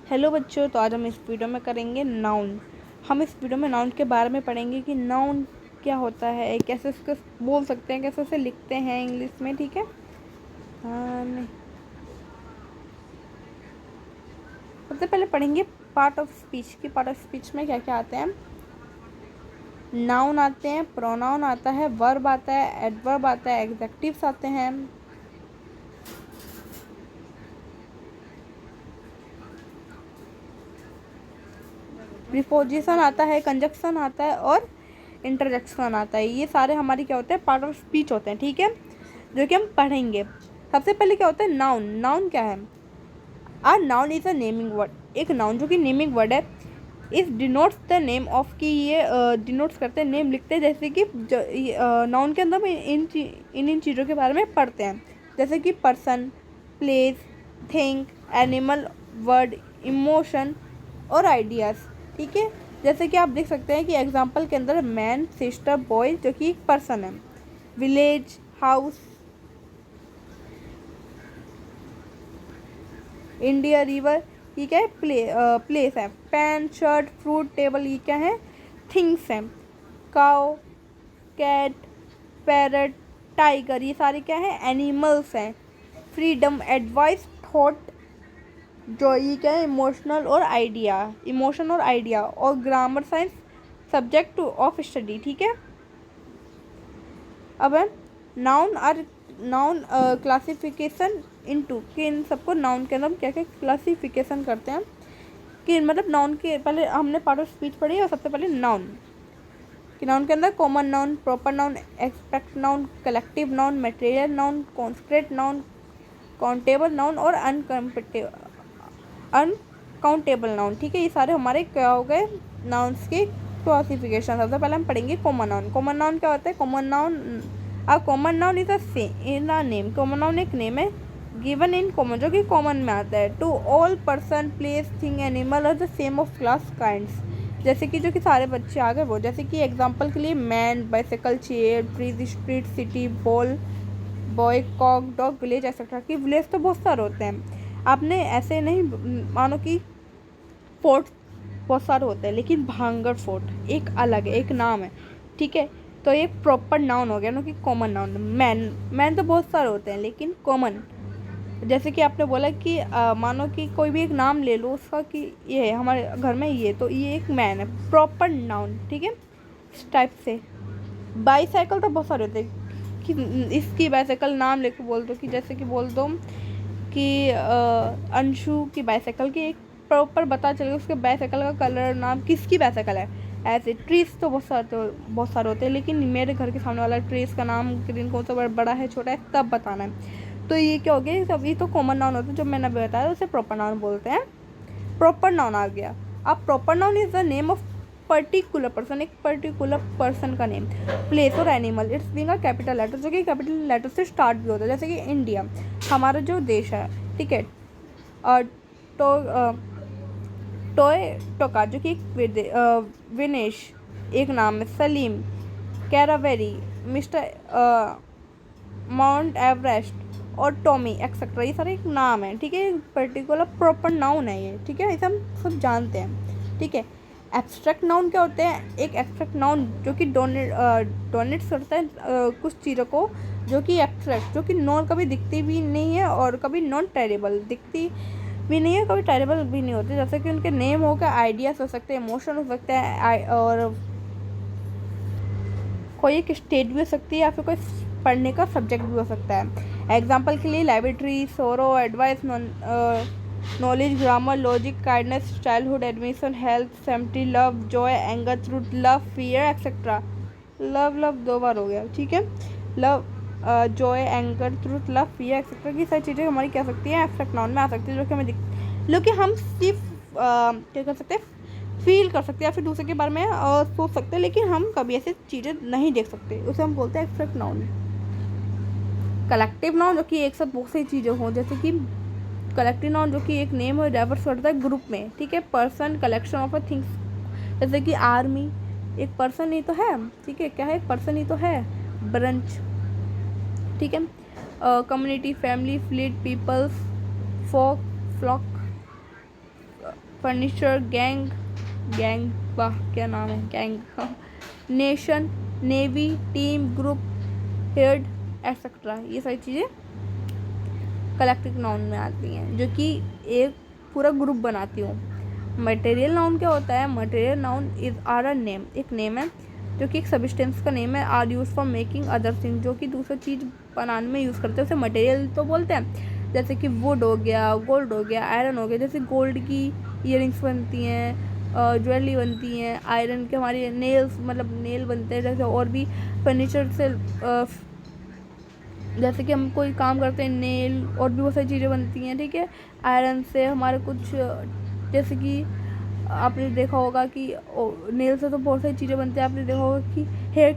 Hello बच्चों, तो आज हम इस वीडियो में करेंगे नाउन। हम इस वीडियो में नाउन के बारे में पढ़ेंगे कि नाउन क्या होता है, कैसे उसको बोल सकते हैं, कैसे उसे लिखते हैं इंग्लिश में। ठीक है। नहीं, सबसे पहले पढ़ेंगे पार्ट ऑफ स्पीच की। पार्ट ऑफ स्पीच में क्या क्या आते हैं? नाउन आते हैं, प्रोनाउन आता है, वर्ब आता है, एडवर्ब आता है, एग्जेक्टिव्स आते हैं, प्रीपोजिशन आता है, कंजक्शन आता है और इंटरजेक्शन आता है। ये सारे हमारी क्या होते हैं? पार्ट ऑफ स्पीच होते हैं। ठीक है, जो कि हम पढ़ेंगे। सबसे पहले क्या होता है? नाउन। नाउन क्या है? A noun is a naming word. एक नाउन जो कि नेमिंग वर्ड है, इस डिनोट्स द नेम ऑफ की ये डिनोट्स करते हैं, नेम लिखते हैं। जैसे कि नाउन के अंदर हम इन चीज़ों के बारे में पढ़ते हैं, जैसे कि person, place, thing, animal, word, emotion और आइडियाज़। ठीक है, जैसे कि आप देख सकते हैं कि एग्जाम्पल के अंदर मैन, सिस्टर, बॉय जो कि एक पर्सन है, विलेज, हाउस, इंडिया, रिवर, ये क्या है? प्लेस है। पेन, शर्ट, फ्रूट, टेबल, ये क्या है? थिंग्स हैं। काउ, कैट, पैरट, टाइगर, ये सारे क्या है? एनिमल्स हैं। फ्रीडम, एडवाइस, थॉट, जो ये क्या है? इमोशनल और आइडिया, इमोशन और आइडिया। और grammar science, subject of study. ठीक है। अब है नाउन क्लासिफिकेशन इनटू, कि इन सबको नाउन के अंदर हम क्या क्या क्लासिफिकेशन करते हैं, कि मतलब नाउन के पहले हमने पार्ट ऑफ स्पीच पढ़ी और सबसे पहले नाउन, कि नाउन के अंदर common noun, proper noun, abstract noun, collective noun, material noun, concrete noun, countable noun और अनकाउंटेबल नाउन। ठीक है, ये सारे हमारे क्या हो गए? नाउन्स के क्लासिफिकेशन। सबसे पहले हम पढ़ेंगे कॉमन नाउन। कॉमन नाउन क्या होता है? कॉमन नाउन, अब common noun is a name. Common noun एक नेम है गिवन इन कॉमन, जो कि कॉमन में आता है, to all person, place, thing, animal और the same of class kinds. जैसे कि जो कि सारे बच्चे आ गए वो, जैसे कि एग्जांपल के लिए man, bicycle, chair, trees, street, city, ball, boy, cock, dog, village etcetera. कि विलेज तो बहुत सारे होते हैं, आपने ऐसे नहीं मानो कि फोर्ट बहुत सारे होते हैं, लेकिन भांगड़ फोर्ट एक अलग है, एक नाम है। ठीक है, तो ये प्रॉपर नाउन हो गया ना, कि कॉमन नाउन। मैन, मैन तो बहुत सारे होते हैं लेकिन कॉमन, जैसे कि आपने बोला कि मानो कि कोई भी एक नाम ले लो उसका, कि ये है हमारे घर में ये, तो ये एक मैन है, प्रॉपर नाउन। ठीक है, इस टाइप से। बाईसाइकिल तो बहुत सारे होते हैं, कि इसकी बाईसाइकिल नाम लेके बोल दो, कि जैसे कि बोल दो कि अंशु की बाईसाइकिल की एक प्रॉपर बता चलेगा उसके बाईसाइकिल का कलर, नाम, किसकी बाईसाइकिल है। ऐसे ट्रीज तो बहुत सारे होते हैं, लेकिन मेरे घर के सामने वाला ट्रीज का नाम, ग्रीन कौन सा बड़ा है, छोटा है, तब बताना है। तो ये क्या हो गया? सब ये तो कॉमन नाउन होता है, जो मैंने अभी बताया उसे प्रॉपर नाउन बोलते हैं। प्रॉपर नाउन आ गया। अब proper noun is the name of particular person, एक पर्टिकुलर पर्सन का नेम, प्लेस और animal. Its being a capital letter, जो कि कैपिटल लेटर से स्टार्ट भी होता है, जैसे कि इंडिया हमारा जो देश है। ठीक है, तो टोय टोका, जो कि विनेश एक नाम है, सलीम, कैरावेरी, मिस्टर माउंट एवरेस्ट और टॉमी एक्सेट्रा, ये सारे एक नाम है। ठीक है, पर्टिकुलर प्रॉपर नाउन है ये। ठीक है, इसे हम सब जानते हैं। ठीक है, एब्स्ट्रैक्ट नाउन क्या होते हैं? एक एब्स्ट्रैक्ट नाउन जो कि डोनेट्स करता है कुछ चीज़ों को, जो कि एब्स्ट्रैक्ट, जो कि नॉन कभी दिखती भी नहीं है और कभी नॉन टेरेबल, दिखती भी नहीं है, कभी टेरेबल भी नहीं होती। जैसे कि उनके नेम हो गया, आइडियाज हो सकते हैं, इमोशन हो सकते हैं, और कोई एक स्टेट भी हो सकती है, या फिर कोई पढ़ने का सब्जेक्ट भी हो सकता है। एग्जाम्पल के लिए लाइब्रेरी, सोरो, advice, knowledge, grammar, logic, kindness, childhood, admission, health, safety, love, joy, anger, truth, love, fear etcetera. Love दो बार हो गया। ठीक है, love, joy, anger, truth, love, fear etcetera की सारी चीज़ें हमारी क्या सकती हैं? एब्स्ट्रैक्ट नाउन में आ सकती है, जो कि हमें जो कि हम सिर्फ क्या कर सकते हैं? फील कर सकते हैं, या फिर दूसरे के बारे में सोच सकते हैं, लेकिन हम कभी ऐसी चीज़ें नहीं देख सकते, उसे हम बोलते हैं एब्स्ट्रैक्ट नाउन। कलेक्टिव नाउन, जो कि एक साथ बहुत सी चीज़ें हों, जैसे कि कलेक्टिव नाउन जो कि एक नेम है, रेफर्स करता है ग्रुप में। ठीक है, पर्सन, कलेक्शन ऑफ थिंग्स, जैसे कि आर्मी एक पर्सन ही तो है। ठीक है, क्या है? एक पर्सन ही तो है। ब्रंच। ठीक है, कम्युनिटी, फैमिली, फ्लीट, पीपल्स, फोक, फ्लॉक, फर्नीचर, गैंग, गैंग, वाह क्या नाम है, gang, nation, navy, team, group, head etcetera, ये सारी चीज़ें कलेक्टिव नाउन में आती हैं जो कि एक पूरा ग्रुप बनाती हूँ। मटेरियल नाउन क्या होता है? Material noun is or a name, एक नेम है जो कि एक सब्सटेंस का नेम है, or use for making other thing, जो कि दूसरी चीज़ बनाने में यूज़ करते हैं, उसे मटेरियल तो बोलते हैं। जैसे कि वुड हो गया, गोल्ड हो गया, आयरन हो गया। जैसे गोल्ड की ईयरिंग्स बनती हैं, ज्वेलरी बनती हैं, आयरन के हमारी नेल्स, मतलब नेल बनते हैं। जैसे और भी फर्नीचर से जैसे कि हम कोई काम करते हैं, नेल और भी बहुत सारी चीज़ें बनती हैं, ठीक है। आयरन से हमारे कुछ, जैसे कि आपने देखा होगा कि नेल से तो बहुत सारी चीज़ें बनती हैं। आपने देखा होगा कि हेयर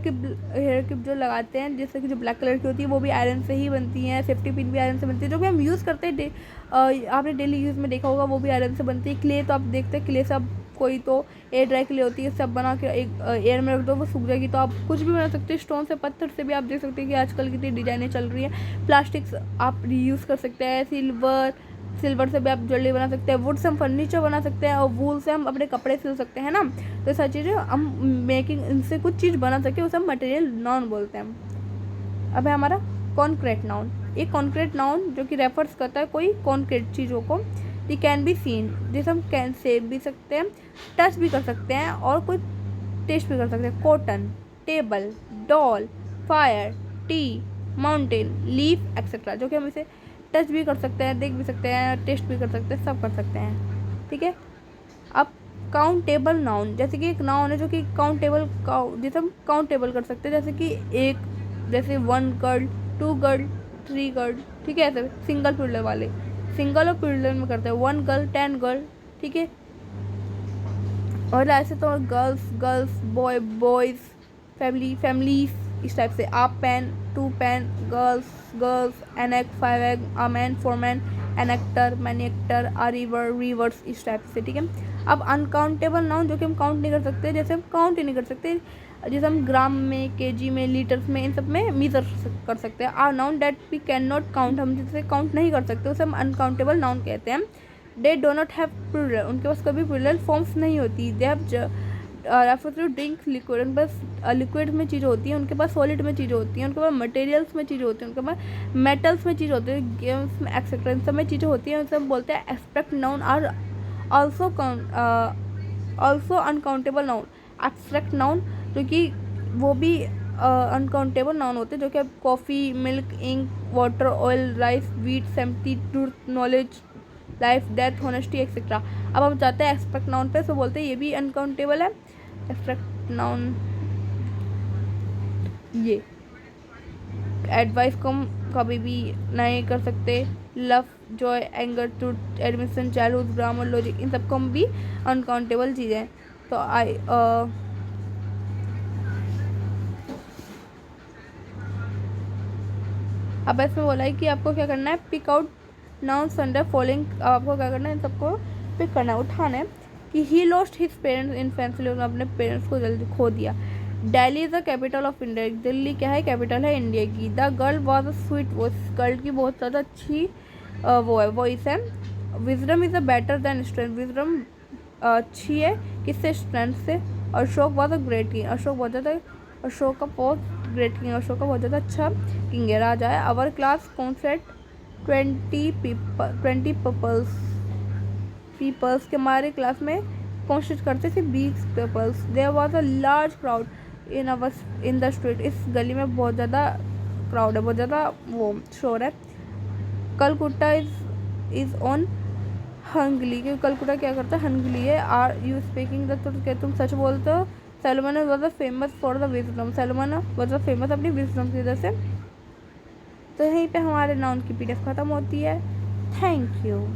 क्लिप जो लगाते हैं, जैसे कि जो ब्लैक कलर की होती है वो भी आयरन से ही बनती हैं। सेफ्टी पिन भी आयरन से बनती है, जो भी हम यूज़ करते हैं आपने डेली यूज़ में देखा होगा, वो भी आयरन से बनती है। क्ले तो आप देखते हैं, क्ले से आप कोई तो एयर ड्राई क्ले होती है, सब बना के एक एयर में रख दो, वो सूख जाएगी, तो आप कुछ भी बना सकते हैं। स्टोन से, पत्थर से भी आप देख सकते हैं कि आजकल कितनी डिजाइनें चल रही हैं। प्लास्टिक्स आप रीयूज़ कर सकते हैं, सिल्वर से भी आप ज्वेलरी बना सकते हैं, वुड से हम फर्नीचर बना सकते हैं, और वूल से हम अपने कपड़े सिल सकते हैं ना। तो सारी चीज़ें हम मेकिंग इनसे कुछ चीज़ बना सके, उसे हम मटेरियल नाउन बोलते हैं। अब है हमारा कॉन्क्रीट नाउन। एक कॉन्क्रीट नाउन जो कि रेफर्स करता है कोई कॉन्क्रीट चीज़ों को। दी कैन बी सीन, जिसे हम कैन से भी सकते हैं, टच भी कर सकते हैं, और कोई टेस्ट भी कर सकते हैं। Cotton, table, doll, fire, T, mountain, leaf etcetera, जो कि हम इसे टच भी कर सकते हैं, देख भी सकते हैं, टेस्ट भी कर सकते हैं, सब कर सकते हैं, ठीक है। अब काउंटेबल नाउन, जैसे कि एक नाउन है जो कि काउंटेबल, जैसे हम काउंटेबल कर सकते हैं, जैसे कि एक, जैसे 1 गर्ल, 2 गर्ल, 3 गर्ल, ठीक है। ऐसे सिंगल प्लूरल वाले, सिंगल और प्लूरल में करते हैं, 1 गर्ल, 10 गर्ल, ठीक है। और ऐसे तो गर्ल्स, बॉयज़, फैमिलीज, इस टाइप से। आप pen, 2 pen, girls, an egg, 5 egg, a man, 4 man, an actor, many actor, a rivers, इस टाइप से, ठीक है। अब अनकाउंटेबल नाउन, जो कि हम काउंट नहीं कर सकते, जैसे हम काउंट ही नहीं कर सकते, जैसे हम ग्राम में, केजी में, लीटर्स में, इन सब में मीजर कर सकते हैं। Are noun that we can not count, हम जिसे काउंट नहीं कर सकते उसे हम अनकाउंटेबल नाउन कहते हैं। They do not have plural, उनके पास कभी प्लूरल फॉर्म्स नहीं होती। They have refer to drink liquid, उनके पास लिक्विड में चीज़ें होती हैं, उनके पास सॉलिड में चीज़ें होती हैं, उनके पास मटेरियल्स में चीज़ें होती हैं, उनके पास मेटल्स में चीज़ें होती हैं, गेम्स में एक्सेट्रा, इन सब में चीज़ें होती हैं। उनसे हम बोलते हैं abstract noun. Are also uncountable noun. Abstract noun जो कि वो भी अनकाउंटेबल नाउन होते हैं, जो कि coffee, milk, ink, water, oil, rice, wheat, sympathy, truth, knowledge, life, death, honesty etcetera. अब हम जाते हैं एब्स्ट्रैक्ट नाउन पे, तो बोलते हैं ये भी अनकाउंटेबल है। एब्स्ट्रैक्ट नाउन, ये एडवाइस को हम कभी भी नहीं कर सकते। Love, joy, anger, truth, admission, childhood, grammar, logic, इन सबको हम भी अनकाउंटेबल चीज़ें। तो अब इसमें बोला है कि आपको क्या करना है, pick out nouns under following. आपको क्या करना है, इन सबको पिक करना है, उठाना है। कि ही लॉस्ट हिज पेरेंट्स इन्फेंटली, उन्होंने अपने पेरेंट्स को जल्दी खो दिया। Delhi is the capital of India, Delhi क्या है, कैपिटल है इंडिया की। The girl was a sweet voice, girl की बहुत ज़्यादा अच्छी वो है, वॉइस है। Wisdom is a better than strength, wisdom अच्छी है किससे, स्ट्रेंथ से। Ashok was a great king, Ashok बहुत ज़्यादा, अशोक का बहुत ग्रेट किंग, अशोक का बहुत ज़्यादा अच्छा किंग है, राजा है। आवर क्लास कॉन्सेट 20 पीपल्स के, हमारे क्लास में कोशिश करते थे 20 peoples. There was a large crowd in the street, इस गली में बहुत ज़्यादा क्राउड है, बहुत ज़्यादा वो शोर है। कलकुट्टा इज़ ऑन हंगली, क्योंकि कलकुट्टा क्या करता है, हंगली है। Are you speaking the truth, क्या तुम सच बोलते हो। Solomon was a famous for the wisdom, Solomon was a famous अपनी विजडम की वजह से। तो यहीं पे हमारे नाउन की पीडीएफ ख़त्म होती है। Thank you.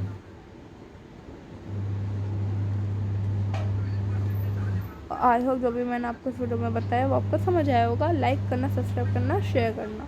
आई होप जो भी मैंने आपको इस वीडियो में बताया वो आपको समझ आया होगा। लाइक करना, सब्सक्राइब करना, शेयर करना।